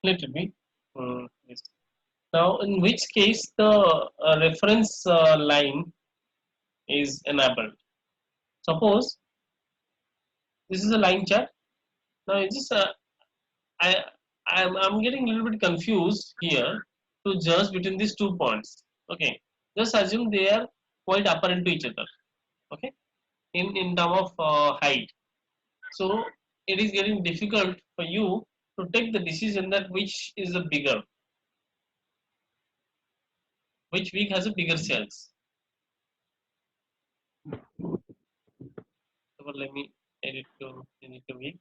Let it be. Yes. Now, in which case the reference line is enabled. Suppose this is a line chart. Now, it's just I I'm getting a little bit confused here to judge between these 2 points. Okay, just assume they are quite apparent to each other. Okay, in term of height. So it is getting difficult for you to take the decision that which is the bigger, which week has a bigger sales. So let me edit to week.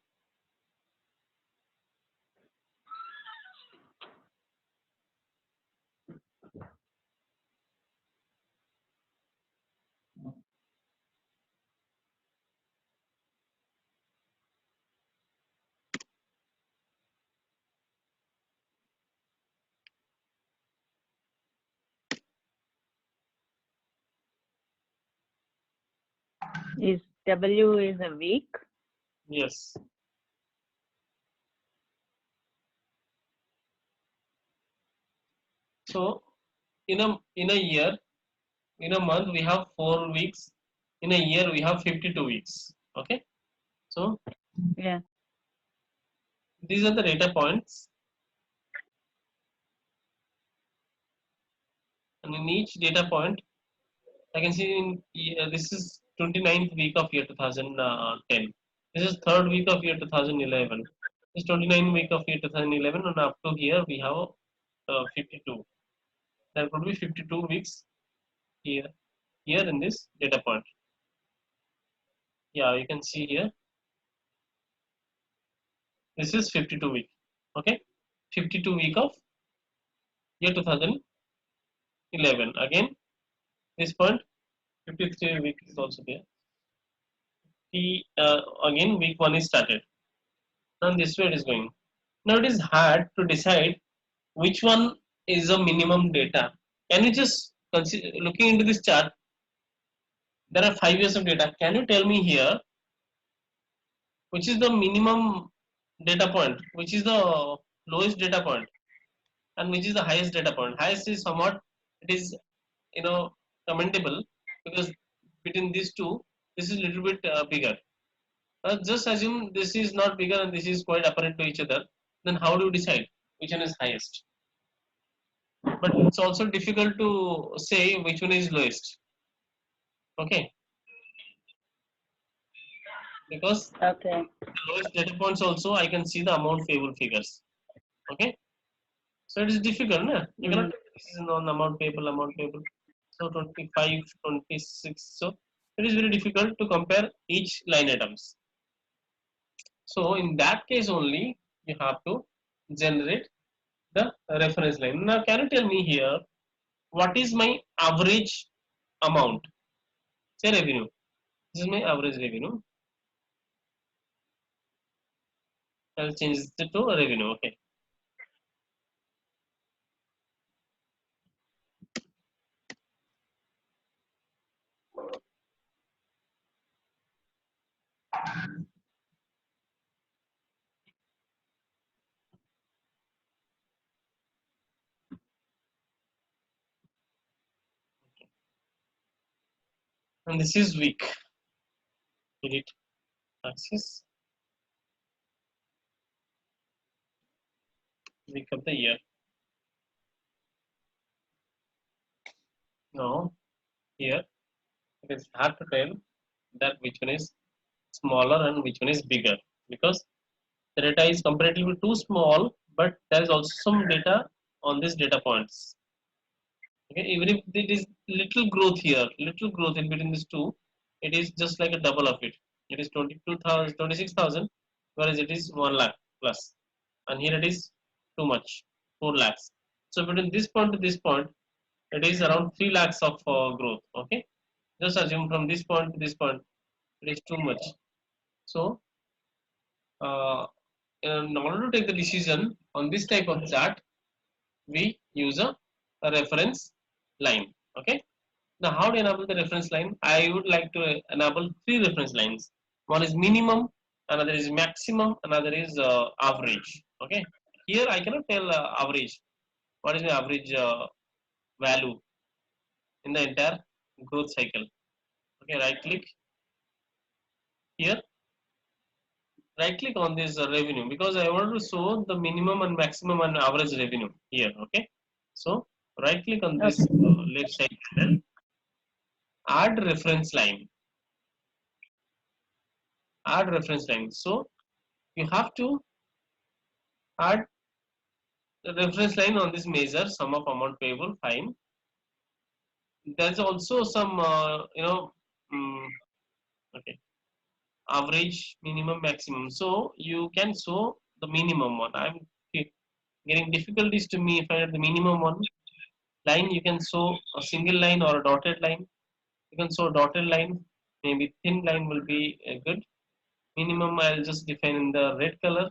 Is W is a week? Yes. So in a year, in a month we have 4 weeks. In a year we have 52 weeks. Okay. So Yeah. these are the data points, and in each data point, I can see this is 29th week of year 2010. This is third week of year 2011. This is 29th week of year 2011, and up to here we have 52. There could be 52 weeks here in this data point. Yeah, you can see here. This is 52 week. Okay, 52 week of year 2011. Again, this point 53 week is also there. Again week 1 is started. Now this way it is going. Now it is hard to decide which one is a minimum data. Can you just consider looking into this chart? There are 5 years of data. Can you tell me here which is the minimum data point, which is the lowest data point, and which is the highest data point? Highest is somewhat, it is, you know, commendable, because between these two, this is a little bit bigger. Just assume this is not bigger and this is quite apparent to each other. Then how do you decide which one is highest? But it's also difficult to say which one is lowest. Okay, because Okay. the lowest data points also I can see the amount payable figures. Okay, so it is difficult, na? You cannot Mm. take a decision on amount payable. So 25, 26. So it is very difficult to compare each line items. So in that case only you have to generate the reference line. Now can you tell me here what is my average amount? Say revenue. This is my average revenue. I'll change it to revenue. Okay. And this is week. Edit axis. Week of the year. Now here it is hard to tell that which one is smaller and which one is bigger, because the data is comparatively too small, but there is also some data on these data points. Okay, even if it is little growth here, little growth in between these two, it is just like a double of it. It is 22,000, 26,000, whereas it is 1 lakh plus, and here it is too much, 4 lakhs. So between this point to this point, it is around 3 lakhs of growth. Okay, just assume from this point to this point, it is too much. So uh, in order to take the decision on this type of chart, we use a reference line. Okay. Now, how to enable the reference line? I would like to enable 3 reference lines. One is minimum, another is maximum, another is average. Okay. here I cannot tell average. What is the average value in the entire growth cycle? Okay, right click here, right click on this revenue, because I want to show the minimum and maximum and average revenue here. Okay, so right click on this Okay. left side panel, add reference line, add reference line. So you have to add the reference line on this measure, sum of amount payable, fine. There's also some okay, average, minimum, maximum. So you can show the minimum one. I'm getting difficulties to me if I have the minimum one line. You can show a single line or a dotted line. You can show a dotted line. Maybe thin line will be good. Minimum I'll just define in the red color.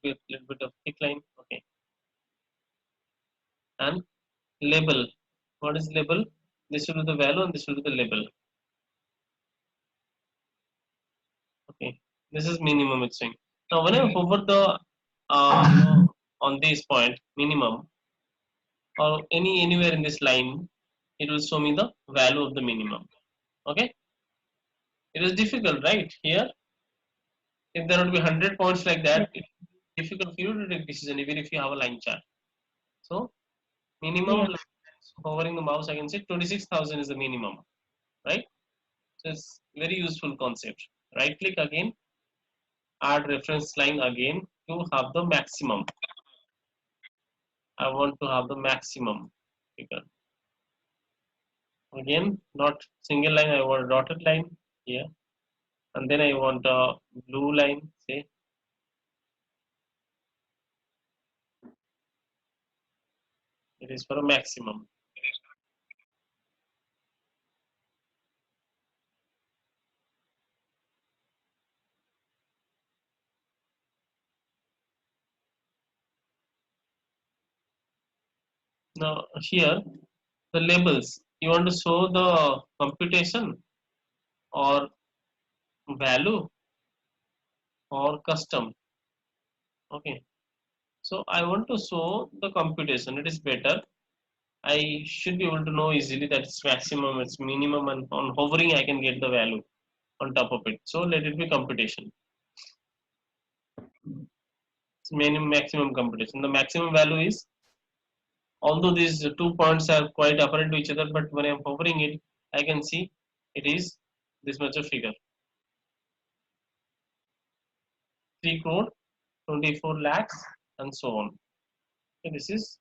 Little bit of thick line. Okay. And label. What is label? This will be the value and this will be the label. Okay. This is minimum it's saying. Now when I hover the on this point minimum or anywhere in this line, it will show me the value of the minimum. Okay. It is difficult, right? Here, if there would be 100 points like Yeah. that, it's difficult for you to take decision even if you have a line chart. So minimum, Yeah. like hovering the mouse, I can say 26,000 is the minimum, right? So it's very useful concept. Right click again, add reference line again to have the maximum. I want to have the maximum figure. Again, not single line, I want a dotted line here. And then I want a blue line, say. It is for a maximum. Now here, the labels. You want to show the computation or value or custom. Okay. So I want to show the computation. It is better. I should be able to know easily that it's maximum, it's minimum, and on hovering I can get the value on top of it. So let it be computation. It's minimum maximum computation. The maximum value is, although these 2 points are quite apparent to each other, but when I'm hovering it, I can see it is this much of figure. 3 crore, 24 lakhs, and so on. So this is,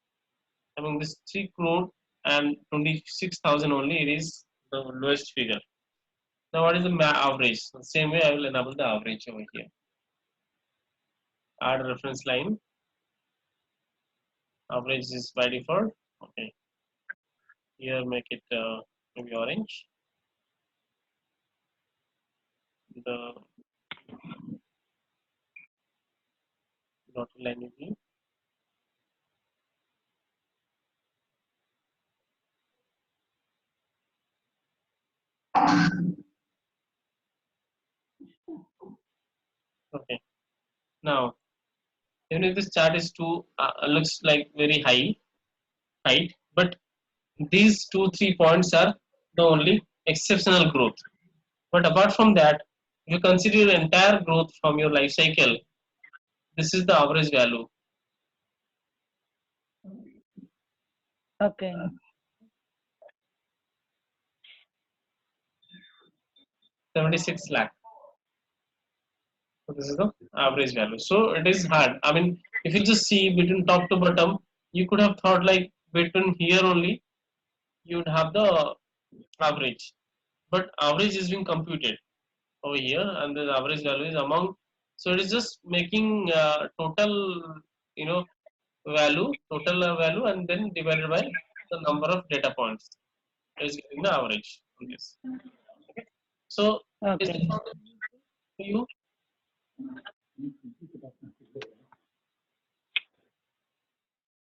I mean, this 3 crore and 26,000 only, it is the lowest figure. Now, what is the average? The same way, I will enable the average over here. Add reference line. Average is by default. Okay. Here, make it maybe orange. The dotted line will be okay. Now, even if this chart is too looks like very high height, but these 2-3 points are the only exceptional growth. But apart from that, if you consider your entire growth from your life cycle, this is the average value, Okay. 76 lakh. So this is the average value. So it is hard. I mean, if you just see between top to bottom, you could have thought like between here only, you would have the average. But average is being computed over here, and the average value is among. So it is just making total, you know, total value, and then divided by the number of data points. It is giving the average on this. Okay. So is Okay. it not for you?